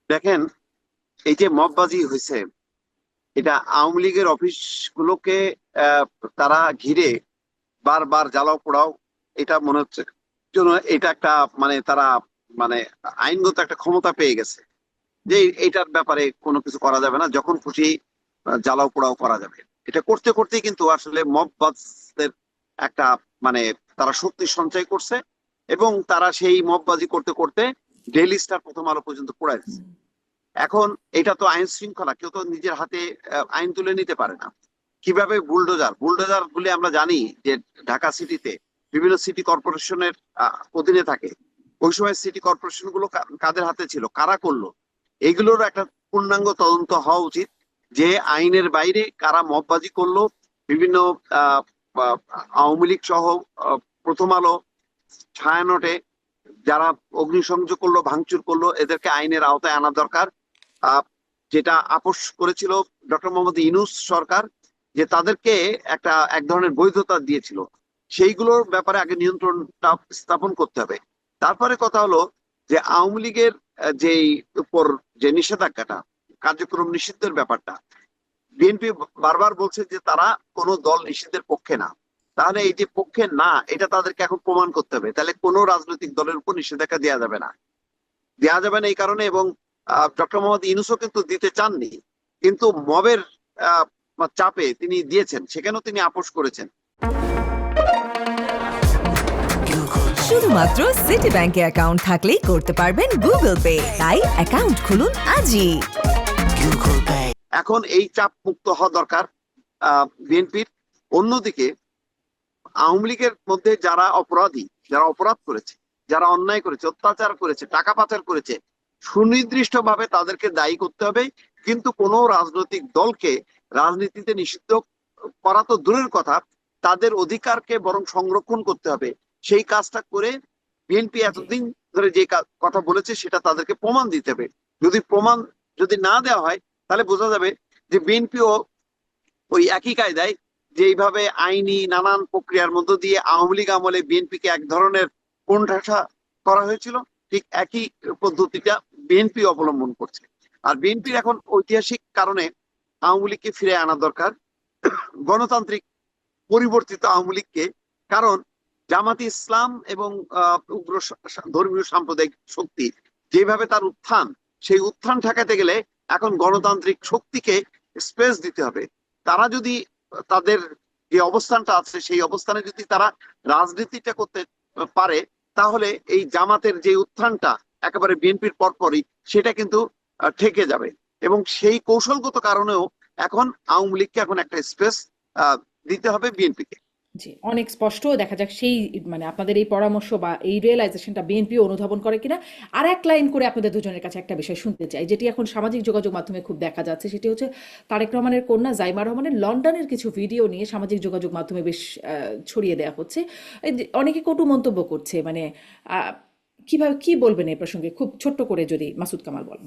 দেখেন, এই যে মববাজি হয়েছে, এটা আওয়ামী লীগের অফিস গুলোকে আহ, তারা ঘিরে বারবার জ্বালাও পোড়াও, এটা মনে হচ্ছে জন্য এটা একটা মানে তারা মানে আইনগত একটা ক্ষমতা পেয়ে গেছে যে এইটার ব্যাপারে কোনো কিছু করা যাবে না, যখন খুশি জ্বালাও পোড়াও করা যাবে। এটা করতে করতেই কিন্তু আসলে মববাজদের একটা মানে তারা শক্তি সঞ্চয় করছে, এবং তারা সেই মববাজি করতে করতে ডেইলি স্টার, প্রথম আলো পর্যন্ত পোড়ায় দিচ্ছে। এখন এটা তো আইন শৃঙ্খলা, কেউ তো নিজের হাতে আইন তুলে নিতে পারে না। কিভাবে বুলডোজার বুলডোজার গুলি আমরা জানি যে ঢাকা সিটিতে বিভিন্ন সিটি কর্পোরেশনের অধীনে থাকে। ওই সময় সিটি কর্পোরেশন গুলো কাদের হাতে ছিল, কারা করলো, এইগুলোর একটা পূর্ণাঙ্গ তদন্ত হওয়া উচিত। যে আইনের বাইরে কারা মববাজি করলো, বিভিন্ন আহ আহ, আওয়ামী লীগ সহ প্রথম আলো, ছায়ানটে যারা অগ্নিসংযোগ করলো, ভাঙচুর করলো, এদেরকে আইনের আওতায় আনা দরকার। আহ, যেটা আপোষ করেছিল ডক্টর মোহাম্মদ ইউনূস সরকার, যে তাদেরকে একটা এক ধরনের বৈধতা দিয়েছিল, সেইগুলোর ব্যাপারে আগে নিয়ন্ত্রণটা স্থাপন করতে হবে। তারপরে কথা হলো যে আওয়ামী লীগের যেই উপর যে নিষেধাজ্ঞাটা, কার্যক্রম নিষিদ্ধের ব্যাপারটা, বিএনপি বারবার বলছে যে তারা কোনো দল নিষিদ্ধের পক্ষে না। তাহলে এই যে পক্ষে না, এটা তাদেরকে এখন প্রমাণ করতে হবে। তাহলে কোনো রাজনৈতিক দলের উপর নিষেধাজ্ঞা দেওয়া যাবে না, দেওয়া যাবে না এই কারণে। এবং ডক্টর মোহাম্মদ ইউনূসও কিন্তু দিতে চাননি, কিন্তু মবের আহ, চাপে তিনি দিয়েছেন, সেখানেও তিনি আপোষ করেছেন। শুধুমাত্র সিটি ব্যাংকে অ্যাকাউন্ট থাকলেই করতে পারবেন গুগল পে, তাই অ্যাকাউন্ট খুলুন আজই। এখন এই চাপ মুক্ত হওয়া দরকার বিএনপির। অন্যদিকে আওয়ামী লীগের মধ্যে যারা অপরাধী, যারা অপরাধ করেছে, যারা অন্যায় করেছে, অত্যাচার করেছে, টাকা পাচার করেছে, সুনির্দিষ্ট ভাবে তাদেরকে দায়ী করতে হবে। কিন্তু কোনো রাজনৈতিক দলকে রাজনীতিতে নিষিদ্ধ করা তো দূরের কথা, তাদের অধিকারকে বরং সংরক্ষণ করতে হবে। সেই কাজটা করে বিএনপি জি। এতদিন ধরে যে কথা বলেছে সেটা তাদেরকে প্রমাণ দিতে হবে। যদি প্রমাণ যদি না দেওয়া হয়, তাহলে বোঝা যাবে যে বিএনপিও ওই একই কায়দায়, যে এইভাবে আইনি নানান প্রক্রিয়ার মধ্য দিয়ে আওয়ামী লীগ আমলে বিএনপিকে এক ধরনের কোণঠাসা করা হয়েছিল, ঠিক একই পদ্ধতিটা বিএনপি অবলম্বন করছে। আর বিএনপির এখন ঐতিহাসিক কারণে আওয়ামী লীগকে ফিরে আনা দরকার, গণতান্ত্রিক পরিবর্তিত আওয়ামী লীগকে। কারণ জামাতি ইসলাম এবং উগ্র ধর্মীয় সাম্প্রদায়িক শক্তি যেভাবে তার উত্থান, সেই উত্থান ঠেকাতে গেলে এখন গণতান্ত্রিক শক্তিকে স্পেস দিতে হবে। তারা যদি তাদের যে অবস্থানটা আছে সেই অবস্থানে যদি তারা রাজনীতিটা করতে পারে, তাহলে এই জামাতের যে উত্থানটা একেবারে বিএনপির পরপরই, সেটা কিন্তু ঠেকে যাবে। এবং সেই কৌশলগত কারণেও এখন আওয়ামী লীগকে এখন একটা স্পেস দিতে হবে বিএনপিকে। জি, অনেক স্পষ্ট দেখা যাক সেই মানে আপনাদের এই পরামর্শ বা এই রিয়েলাইজেশনটা বিএনপি অনুধাবন করে কিনা। আর এক লাইন করে আপনাদের দুজনের কাছে একটা বিষয় শুনতে চাই, যেটি এখন সামাজিক যোগাযোগ মাধ্যমে খুব দেখা যাচ্ছে, সেটি হচ্ছে তারেক রহমানের কন্যা জাইমা রহমানের লন্ডনের কিছু ভিডিও নিয়ে সামাজিক যোগাযোগ মাধ্যমে বেশ ছড়িয়ে দেওয়া হচ্ছে। এই যে অনেকে কটু মন্তব্য করছে, মানে কিভাবে কি বলবেন এই প্রসঙ্গে, খুব ছোট্ট করে যদি মাসুদ কামাল বলবো।